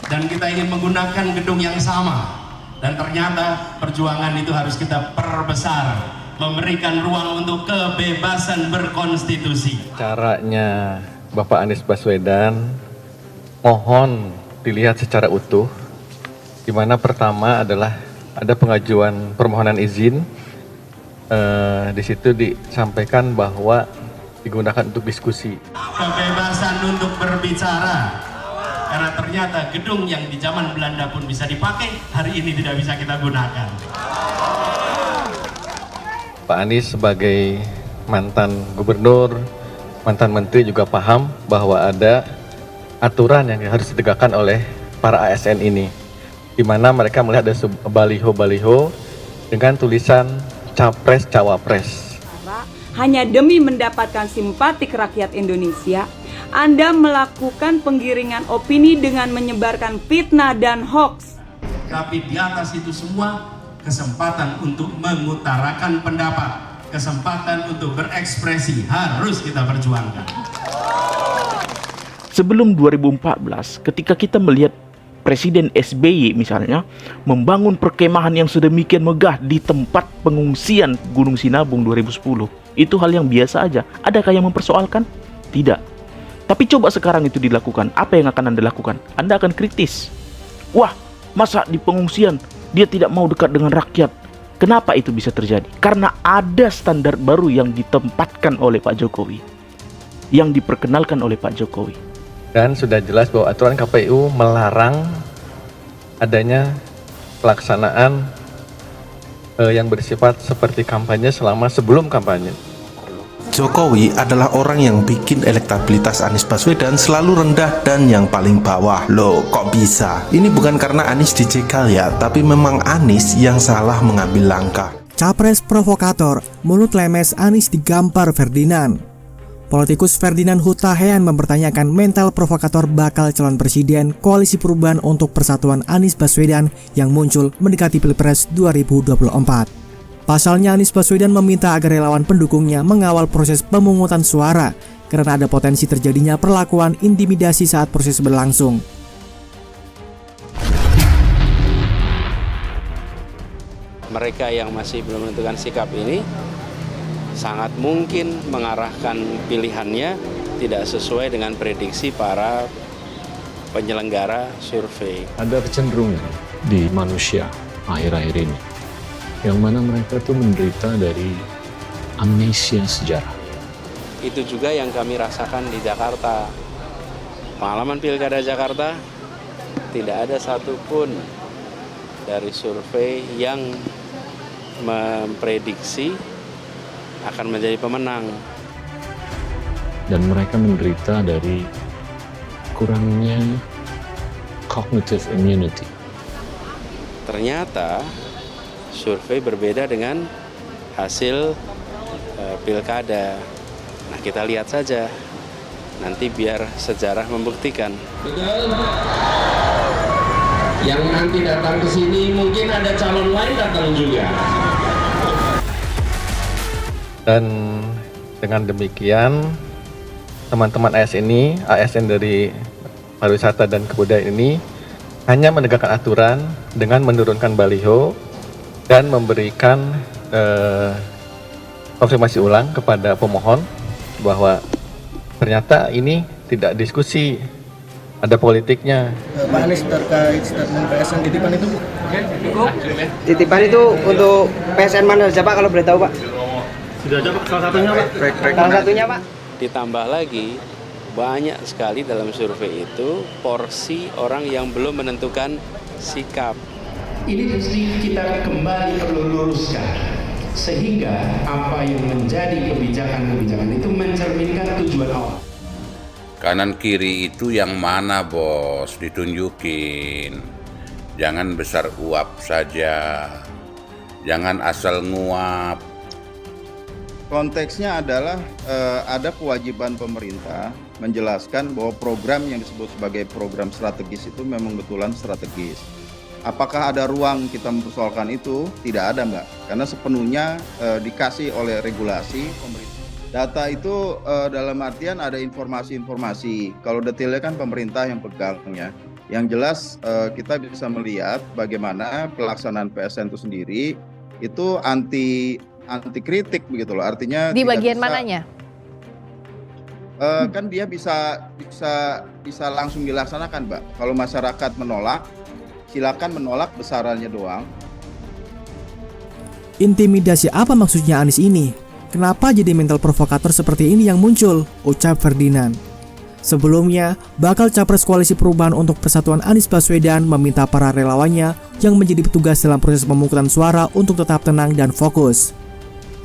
dan kita ingin menggunakan gedung yang sama. Dan ternyata perjuangan itu harus kita perbesar, memberikan ruang untuk kebebasan berkonstitusi. Caranya Bapak Anies Baswedan mohon dilihat secara utuh, di mana pertama adalah ada pengajuan permohonan izin. Di situ disampaikan bahwa digunakan untuk diskusi. Kebebasan untuk berbicara, karena ternyata gedung yang di zaman Belanda pun bisa dipakai, hari ini tidak bisa kita gunakan. Pak Anies sebagai mantan gubernur, mantan menteri juga paham bahwa ada aturan yang harus ditegakkan oleh para ASN ini, di mana mereka melihat ada baliho-baliho dengan tulisan Capres-Cawapres. Hanya demi mendapatkan simpatik rakyat Indonesia, Anda melakukan penggiringan opini dengan menyebarkan fitnah dan hoaks. Tapi di atas itu semua, kesempatan untuk mengutarakan pendapat, kesempatan untuk berekspresi harus kita perjuangkan. Sebelum 2014, ketika kita melihat Presiden SBY misalnya membangun perkemahan yang sedemikian megah di tempat pengungsian Gunung Sinabung 2010, itu hal yang biasa aja. Adakah yang mempersoalkan? Tidak. Tapi coba sekarang itu dilakukan, apa yang akan Anda lakukan? Anda akan kritis. Wah, masa di pengungsian dia tidak mau dekat dengan rakyat? Kenapa itu bisa terjadi? Karena ada standar baru yang ditempatkan oleh Pak Jokowi, yang diperkenalkan oleh Pak Jokowi. Dan sudah jelas bahwa aturan KPU melarang adanya pelaksanaan yang bersifat seperti kampanye selama sebelum kampanye. Jokowi adalah orang yang bikin elektabilitas Anies Baswedan selalu rendah dan yang paling bawah. Loh, kok bisa? Ini bukan karena Anies dijegal ya, tapi memang Anies yang salah mengambil langkah. Capres provokator, mulut lemes Anies digampar Ferdinand. Politikus Ferdinand Huta Heian mempertanyakan mental provokator bakal calon presiden Koalisi Perubahan untuk Persatuan Anies Baswedan yang muncul mendekati Pilpres 2024. Pasalnya Anies Baswedan meminta agar relawan pendukungnya mengawal proses pemungutan suara karena ada potensi terjadinya perlakuan intimidasi saat proses berlangsung. Mereka yang masih belum menentukan sikap ini sangat mungkin mengarahkan pilihannya tidak sesuai dengan prediksi para penyelenggara survei. Ada kecenderungan di manusia akhir-akhir ini, yang mana mereka tuh menderita dari amnesia sejarah. Itu juga yang kami rasakan di Jakarta. Pengalaman Pilkada Jakarta, tidak ada satupun dari survei yang memprediksi akan menjadi pemenang. Dan mereka menderita dari kurangnya cognitive immunity. Ternyata survei berbeda dengan hasil pilkada. Nah, kita lihat saja. Nanti biar sejarah membuktikan. Betul. Yang nanti datang ke sini mungkin ada calon lain datang juga. Dan dengan demikian, teman-teman ASN dari pariwisata dan kebudayaan ini hanya menegakkan aturan dengan menurunkan baliho dan memberikan konfirmasi ulang kepada pemohon bahwa ternyata ini tidak diskusi, ada politiknya. Pak Anies terkait statement PSN titipan itu, Bu? Titipan itu untuk PSN mana saja Pak kalau boleh tahu Pak? Sudah ada Pak, salah satunya Pak? Salah satunya Pak? Ditambah lagi, banyak sekali dalam survei itu porsi orang yang belum menentukan sikap. Ini mesti kita kembali perlu luruskan, sehingga apa yang menjadi kebijakan-kebijakan itu mencerminkan tujuan awal. Kanan kiri itu yang mana bos, ditunjukin. Jangan besar uap saja, jangan asal nguap. Konteksnya adalah ada kewajiban pemerintah menjelaskan bahwa program yang disebut sebagai program strategis itu memang betulan strategis. Apakah ada ruang kita mempersoalkan itu? Tidak ada, Mbak. Karena sepenuhnya dikasih oleh regulasi pemerintah. Data itu dalam artian ada informasi-informasi. Kalau detailnya kan pemerintah yang pegangnya. Yang jelas kita bisa melihat bagaimana pelaksanaan PSN itu sendiri itu anti kritik begitu loh. Artinya di bagian mananya? Kan dia bisa langsung dilaksanakan, Mbak. Kalau masyarakat menolak, silakan menolak besarannya doang. Intimidasi apa maksudnya Anies ini? Kenapa jadi mental provokator seperti ini yang muncul? Ucap Ferdinand. Sebelumnya, bakal capres Koalisi Perubahan untuk Persatuan Anies Baswedan meminta para relawannya yang menjadi petugas dalam proses pemungutan suara untuk tetap tenang dan fokus.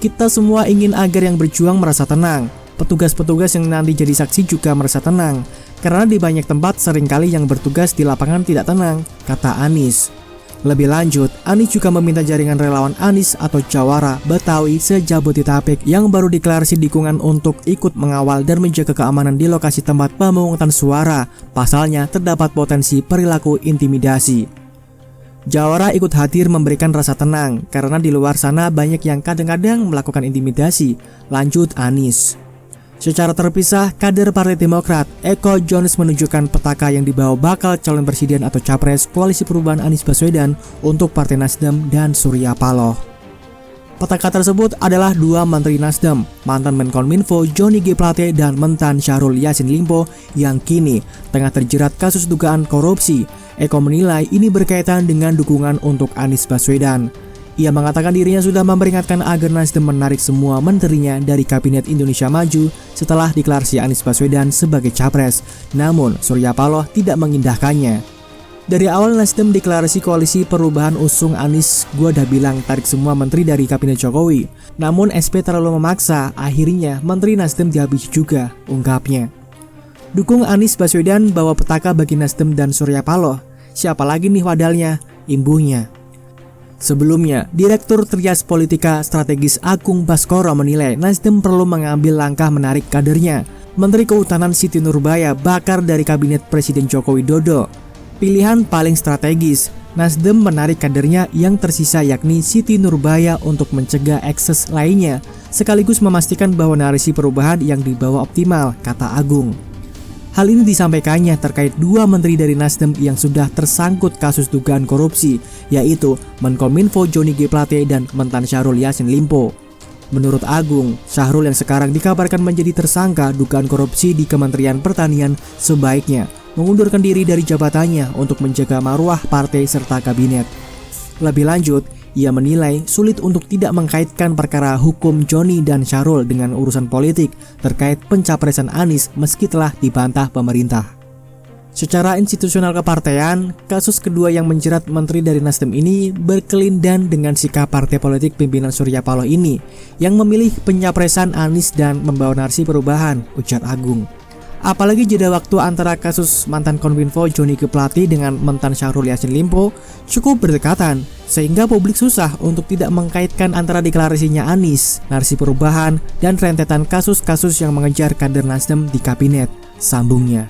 Kita semua ingin agar yang berjuang merasa tenang. Petugas-petugas yang nanti jadi saksi juga merasa tenang, karena di banyak tempat seringkali yang bertugas di lapangan tidak tenang, kata Anies. Lebih lanjut, Anies juga meminta jaringan relawan Anies atau Jawara Betawi se-Jabodetabek yang baru deklarasi dukungan untuk ikut mengawal dan menjaga keamanan di lokasi tempat pemungutan suara. Pasalnya terdapat potensi perilaku intimidasi. Jawara ikut hadir memberikan rasa tenang karena di luar sana banyak yang kadang-kadang melakukan intimidasi, lanjut Anies. Secara terpisah, kader Partai Demokrat, Eko Jones menunjukkan petaka yang dibawa bakal calon presiden atau capres Koalisi Perubahan Anies Baswedan untuk Partai Nasdem dan Surya Paloh. Petaka tersebut adalah dua Menteri Nasdem, mantan Menkominfo Johnny G. Plate dan mantan Syahrul Yassin Limpo yang kini tengah terjerat kasus dugaan korupsi. Eko menilai ini berkaitan dengan dukungan untuk Anies Baswedan. Ia mengatakan dirinya sudah memperingatkan agar Nasdem menarik semua menterinya dari Kabinet Indonesia Maju setelah deklarasi Anies Baswedan sebagai capres. Namun, Surya Paloh tidak mengindahkannya. Dari awal Nasdem deklarasi Koalisi Perubahan usung Anies, gua udah bilang tarik semua menteri dari Kabinet Jokowi. Namun SP terlalu memaksa, akhirnya menteri Nasdem dihabisi juga, ungkapnya. Dukung Anies Baswedan bawa petaka bagi Nasdem dan Surya Paloh. Siapa lagi nih wadalnya? Imbuhnya. Sebelumnya, Direktur Trias Politika Strategis Agung Baskoro menilai Nasdem perlu mengambil langkah menarik kadernya. Menteri Kehutanan Siti Nurbaya bakar dari Kabinet Presiden Joko Widodo. Pilihan paling strategis, Nasdem menarik kadernya yang tersisa yakni Siti Nurbaya untuk mencegah ekses lainnya, sekaligus memastikan bahwa narasi perubahan yang dibawa optimal, kata Agung. Hal ini disampaikannya terkait dua menteri dari Nasdem yang sudah tersangkut kasus dugaan korupsi, yaitu Menkominfo Johnny G. Plate dan mantan Syahrul Yassin Limpo. Menurut Agung, Syahrul yang sekarang dikabarkan menjadi tersangka dugaan korupsi di Kementerian Pertanian sebaiknya mengundurkan diri dari jabatannya untuk menjaga marwah partai serta kabinet. Lebih lanjut, ia menilai sulit untuk tidak mengkaitkan perkara hukum Johnny dan Syahrul dengan urusan politik terkait pencapresan Anies meski telah dibantah pemerintah. Secara institusional kepartaian, kasus kedua yang menjerat menteri dari Nasdem ini berkelindan dengan sikap partai politik pimpinan Surya Paloh ini yang memilih pencapresan Anies dan membawa narasi perubahan, ujar Agung. Apalagi jeda waktu antara kasus mantan Kominfo Johnny G. Plate dengan mantan Syahrul Yassin Limpo cukup berdekatan, sehingga publik susah untuk tidak mengkaitkan antara deklarasinya Anies, narasi perubahan, dan rentetan kasus-kasus yang mengejar kader Nasdem di kabinet, sambungnya.